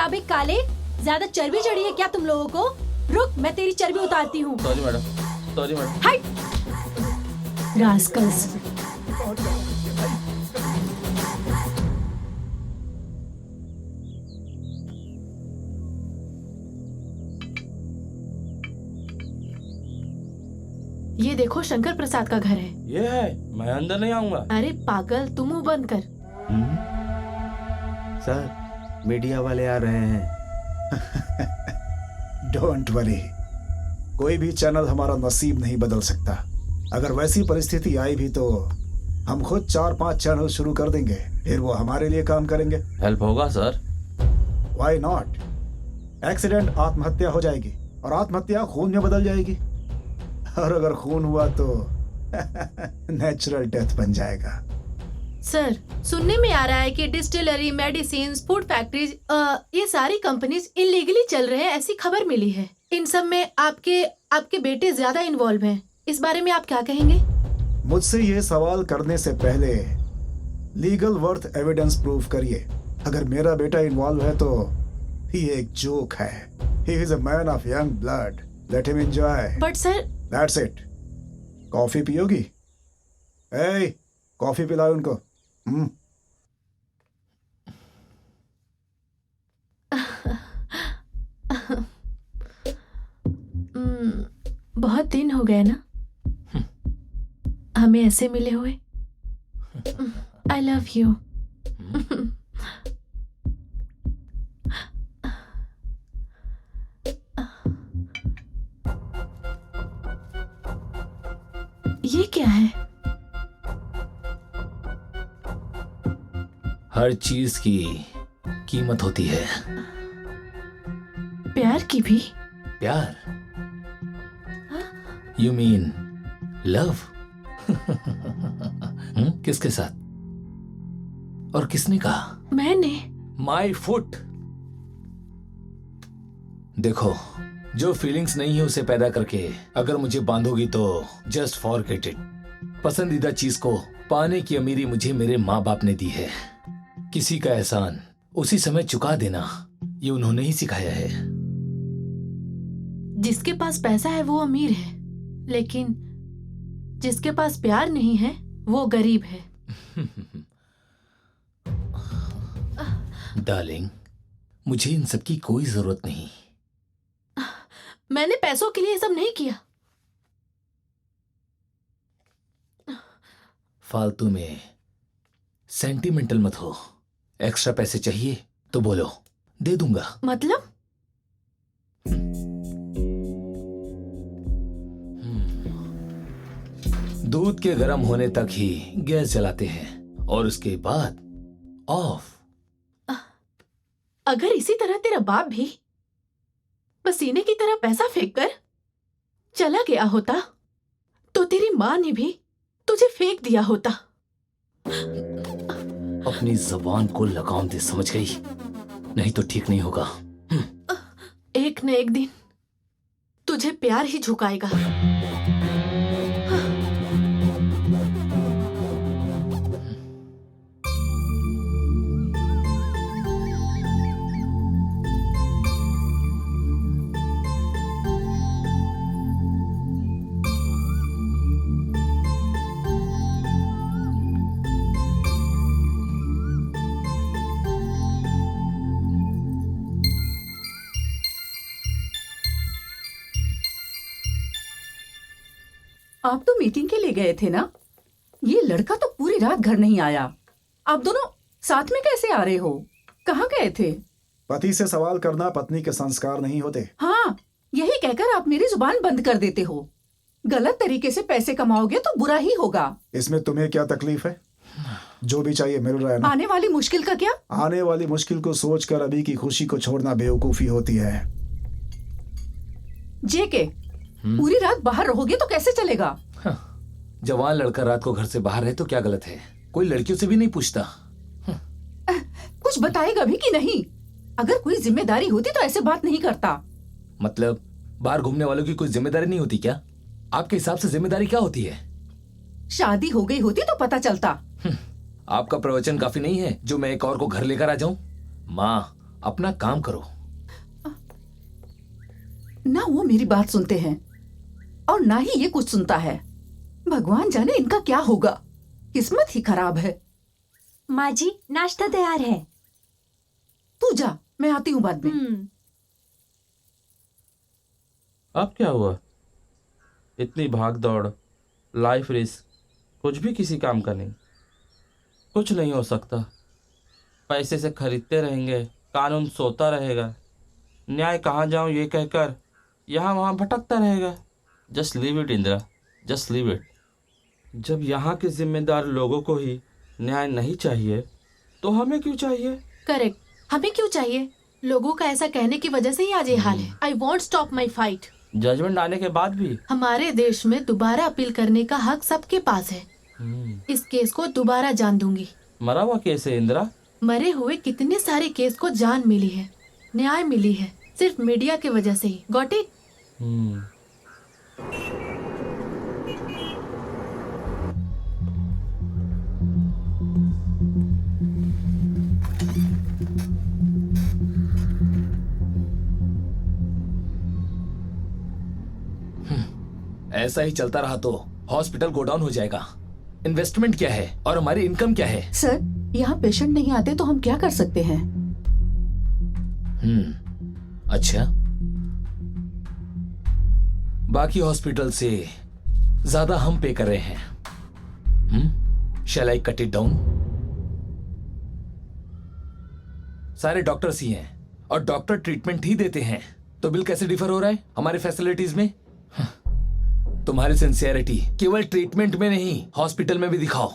अबे काले, ज्यादा चर्बी चढ़ी है क्या तुम लोगों को? रुक, मैं तेरी चर्बी उतारती हूँ। Sorry madam, sorry madam. Height Rascals. ये देखो शंकर प्रसाद का घर है। ये है, मैं अंदर नहीं आऊंगा। अरे पागल, तुम मुंह बंद कर। सर, मीडिया वाले आ रहे हैं। डोंट वरी, कोई भी चैनल हमारा नसीब नहीं बदल सकता। अगर वैसी परिस्थिति आई भी तो हम खुद 4-5 चैनल शुरू कर देंगे, फिर वो हमारे लिए काम करेंगे। हेल्प होगा सर? Why not? एक्सीडेंट आत्महत्या हो जाएगी और आत्महत्या खून में बदल जाएगी, और अगर खून हुआ तो नेचुरल डेथ बन जाएगा। सर, सुनने में आ रहा है कि डिस्टिलरी, मेडिसिन, फूड फैक्ट्रीज, ये सारी कंपनीज इलीगली चल रहे हैं, ऐसी खबर मिली है। इन सब में आपके बेटे ज्यादा इन्वॉल्व हैं। इस बारे में आप क्या कहेंगे? मुझसे ये सवाल करने से पहले लीगल वर्थ एविडेंस प्रूव करिए। अगर मेरा बेटा इन्वॉल्व है तो ये एक जोक है। He is a man of young blood, let him enjoy. But sir, that's it. Coffee पियोगी? ए, कॉफी पिलाओ उनको। बहुत दिन हो गए ना हमें ऐसे मिले हुए। I love you. ये क्या है? हर चीज की कीमत होती है। प्यार की भी? प्यार? You mean love? किसके साथ और किसने कहा? मैंने। My foot. देखो, जो फीलिंग्स नहीं है उसे पैदा करके अगर मुझे बांधोगी तो जस्ट फॉरगेट इट। पसंदीदा चीज को पाने की अमीरी मुझे मेरे माँ बाप ने दी है। किसी का एहसान उसी समय चुका देना, ये उन्होंने ही सिखाया है। जिसके पास पैसा है वो अमीर है, लेकिन जिसके पास प्यार नहीं है वो गरीब है। डार्लिंग, मुझे इन सब की कोई जरूरत नहीं। मैंने पैसों के लिए सब नहीं किया। फालतू में सेंटिमेंटल मत हो। एक्स्ट्रा पैसे चाहिए तो बोलो, दे दूंगा। मतलब? दूध के गर्म होने तक ही गैस जलाते हैं और उसके बाद ऑफ। अगर इसी तरह तेरा बाप भी पसीने की तरह पैसा फेंक कर चला गया होता तो तेरी माँ ने भी तुझे फेंक दिया होता। अपनी जबान को लगाम दे, समझ गई? नहीं तो ठीक नहीं होगा। एक न एक दिन तुझे प्यार ही झुकाएगा। आप तो मीटिंग के लिए गए थे ना? ये लड़का तो पूरी रात घर नहीं आया। आप दोनों साथ में कैसे आ रहे हो? कहाँ गए थे? पति से सवाल करना पत्नी के संस्कार नहीं होते। हाँ, यही कहकर आप मेरी जुबान बंद कर देते हो। गलत तरीके से पैसे कमाओगे तो बुरा ही होगा। इसमें तुम्हें क्या तकलीफ है? जो भी चाहिए मिल रहा है ना। आने वाली मुश्किल का क्या? आने वाली मुश्किल को सोचकर अभी की खुशी को छोड़ना बेवकूफी होती है। जेके, पूरी रात बाहर रहोगे तो कैसे चलेगा? जवान लड़का रात को घर से बाहर रहे तो क्या गलत है? कोई लड़कियों से भी नहीं पूछता। कुछ बताएगा भी कि नहीं? अगर कोई जिम्मेदारी होती तो ऐसे बात नहीं करता। मतलब बाहर घूमने वालों की कोई जिम्मेदारी नहीं होती क्या? आपके हिसाब से जिम्मेदारी क्या होती है? शादी हो गई होती तो पता चलता। आपका प्रवचन काफी नहीं है जो मैं एक और को घर लेकर आ जाऊं? माँ, अपना काम करो। ना वो मेरी बात सुनते हैं और ना ही ये कुछ सुनता है। भगवान जाने इनका क्या होगा, किस्मत ही खराब है। माँ जी, नाश्ता तैयार है। तू जा, मैं आती हूँ बाद में। अब क्या हुआ? इतनी भाग दौड़, लाइफ रिस्क, कुछ भी किसी काम का नहीं। कुछ नहीं हो सकता। पैसे से खरीदते रहेंगे, कानून सोता रहेगा, न्याय कहाँ जाऊँ ये कहकर यहाँ वहाँ भटकता रहेगा। Just leave it Indira, just leave it. जब यहाँ के जिम्मेदार लोगों को ही न्याय नहीं चाहिए तो हमें क्यों चाहिए? करेक्ट, हमें क्यों चाहिए? लोगों का ऐसा कहने की वजह से ही आज ये हाल है। I won't stop my fight. Judgement आने के बाद भी हमारे देश में दोबारा अपील करने का हक सबके पास है। इस केस को दोबारा जान दूंगी। मरा हुआ केस है इंदिरा। मरे हुए कितने सारे केस को जान मिली है, न्याय मिली है, सिर्फ मीडिया की वजह से ही। Got it? ऐसा ही चलता रहा तो हॉस्पिटल गोडाउन हो जाएगा। इन्वेस्टमेंट क्या है और हमारी इनकम क्या है? सर, यहाँ पेशेंट नहीं आते तो हम क्या कर सकते हैं? अच्छा, बाकी हॉस्पिटल से ज्यादा हम पे कर रहे हैं। शैल आई कट इट डाउन? सारे डॉक्टर्स ही हैं और डॉक्टर ट्रीटमेंट ही देते हैं, तो बिल कैसे डिफर हो रहा है हमारे फैसिलिटीज में? तुम्हारी सिंसियरिटी केवल ट्रीटमेंट में नहीं, हॉस्पिटल में भी दिखाओ।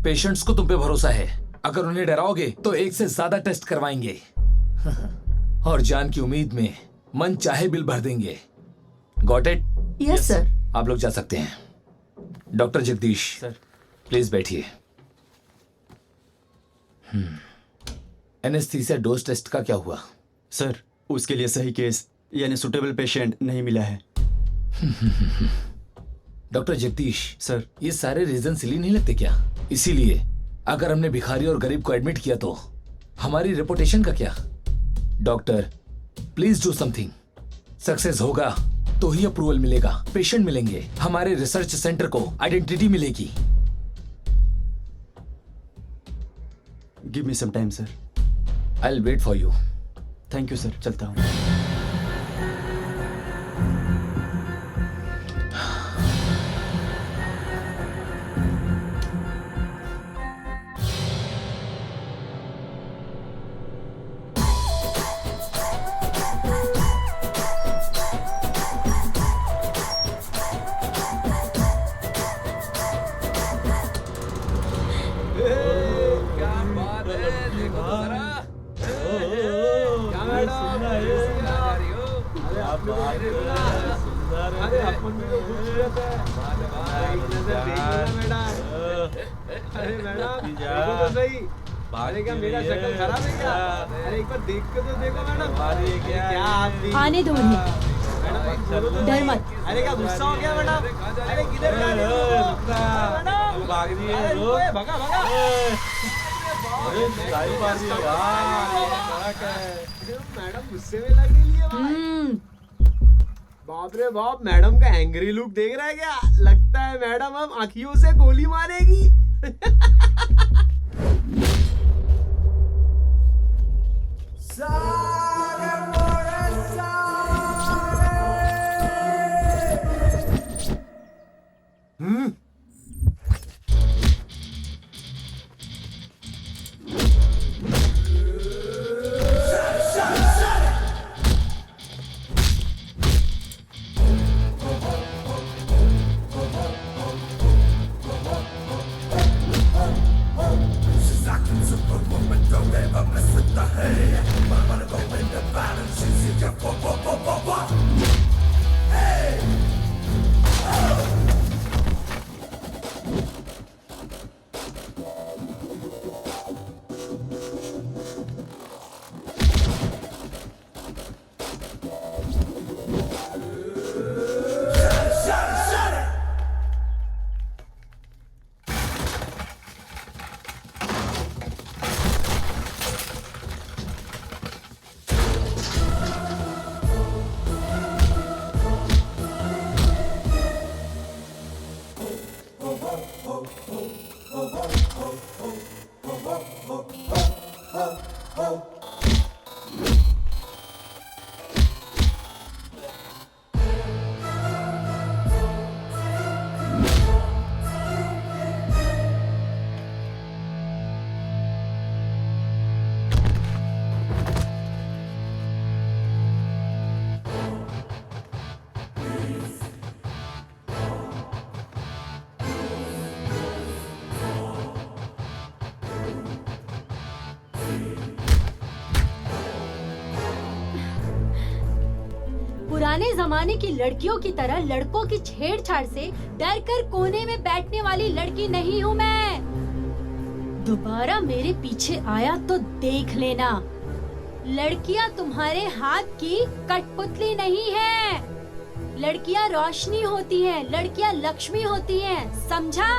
पेशेंट्स को तुम पे भरोसा है, अगर उन्हें डराओगे तो एक से ज्यादा टेस्ट करवाएंगे और जान की उम्मीद में मन चाहे बिल भर देंगे। Got it? Yes sir. आप लोग जा सकते हैं। Doctor Jagdish sir. प्लीज बैठिए। एनेस्थीसिया डोज टेस्ट का क्या हुआ? सर, उसके लिए सही केस यानी सुटेबल पेशेंट नहीं मिला है। डॉक्टर जगदीश सर, ये सारे रीजन सिली नहीं लगते क्या? इसीलिए अगर हमने भिखारी और गरीब को एडमिट किया तो हमारी रेपुटेशन का क्या? Doctor please do something. Success होगा तो ही अप्रूवल मिलेगा, पेशेंट मिलेंगे, हमारे रिसर्च सेंटर को आइडेंटिटी मिलेगी। Give me some time sir. I will wait for you. Thank you sir, चलता हूँ। आने दो उन्हें, डर मत। अरे क्या गुस्सा हो गया मैडम? अरे किधर जा रहे हो? मैडम भाग रही है लोग। भगा भगा। अरे सारी बात है यार, क्या है? मैडम गुस्से में लग रही है। बाप रे बाप, मैडम का एंग्री लुक देख रहा है क्या? लगता है मैडम अब आंखियों से गोली मारेगी। Superwoman, don't ever mess with the hay. पुराने जमाने की लड़कियों की तरह लड़कों की छेड़छाड़ से डर कर कोने में बैठने वाली लड़की नहीं हूँ मैं। दोबारा मेरे पीछे आया तो देख लेना, लड़कियाँ तुम्हारे हाथ की कठपुतली नहीं है। लड़कियाँ रोशनी होती हैं, लड़कियाँ लक्ष्मी होती हैं, समझा?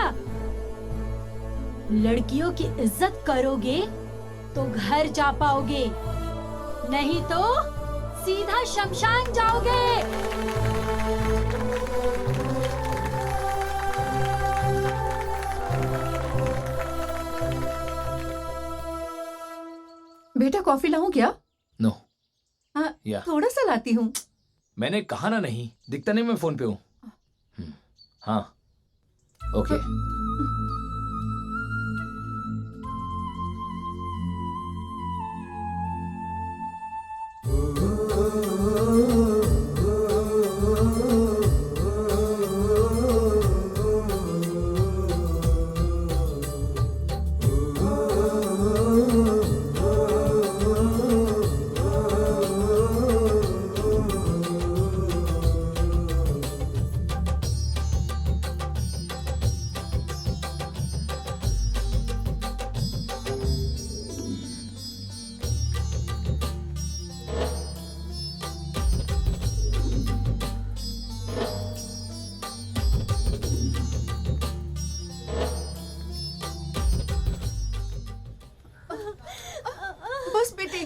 लड़कियों की इज्जत करोगे तो घर जा पाओगे, नहीं तो सीधा शमशान जाओगे। बेटा कॉफी लाऊं क्या? नो। हाँ, या। थोड़ा सा लाती हूँ। मैंने कहा ना नहीं, दिखता नहीं मैं फोन पे हूँ। हाँ ओके। बस बेटी,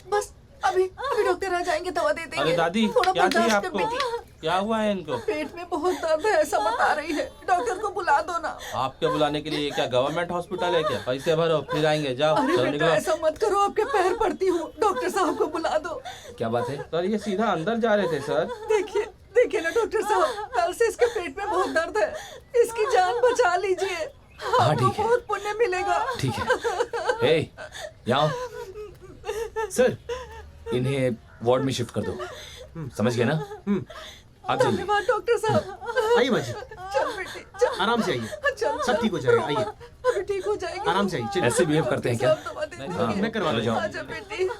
बस अभी अभी डॉक्टर आ जाएंगे, दवा दे देंगे। अरे दादी, थोड़ा क्या चाहिए बर्दाश्त कर आपको? बेटी। क्या हुआ है इनको? पेट में बहुत दर्द है, ऐसा बता रही है। डॉक्टर को बुला दो ना। आपके बुलाने के लिए ये क्या गवर्नमेंट हॉस्पिटल है क्या? पैसे भरो फिर आएंगे, जाओ अरे चलो बेटा निकलो। ऐसा मत करो, आपके पैर पड़ती हूँ। डॉक्टर साहब को बुला दो। क्या बात है? सर ये सीधा अंदर जा रहे थे सर। देखिए देखिए ना डॉक्टर साहब, कल से इसके पेट में बहुत दर्द है, इसकी जान बचा लीजिए। हाँ, आपको ठीक है। बहुत पुण्य मिलेगा। ठीक है। ए, यहाँ आओ। सर इन्हें वार्ड में शिफ्ट कर दो, समझ गए ना? आप जाइए। धन्यवाद डॉक्टर साहब। आइए बाजी, चल बेटी चल। आराम से आइए, चल सब ठीक हो जाएगा। आइए अभी ठीक हो जाएगी। आराम से आइए, चलिए। ऐसे बिहेव करते हैं क्या? सब दवा दे हाँ, देंगे। मैं करवा चलो दूंगा। जाओ। आजा बेटी।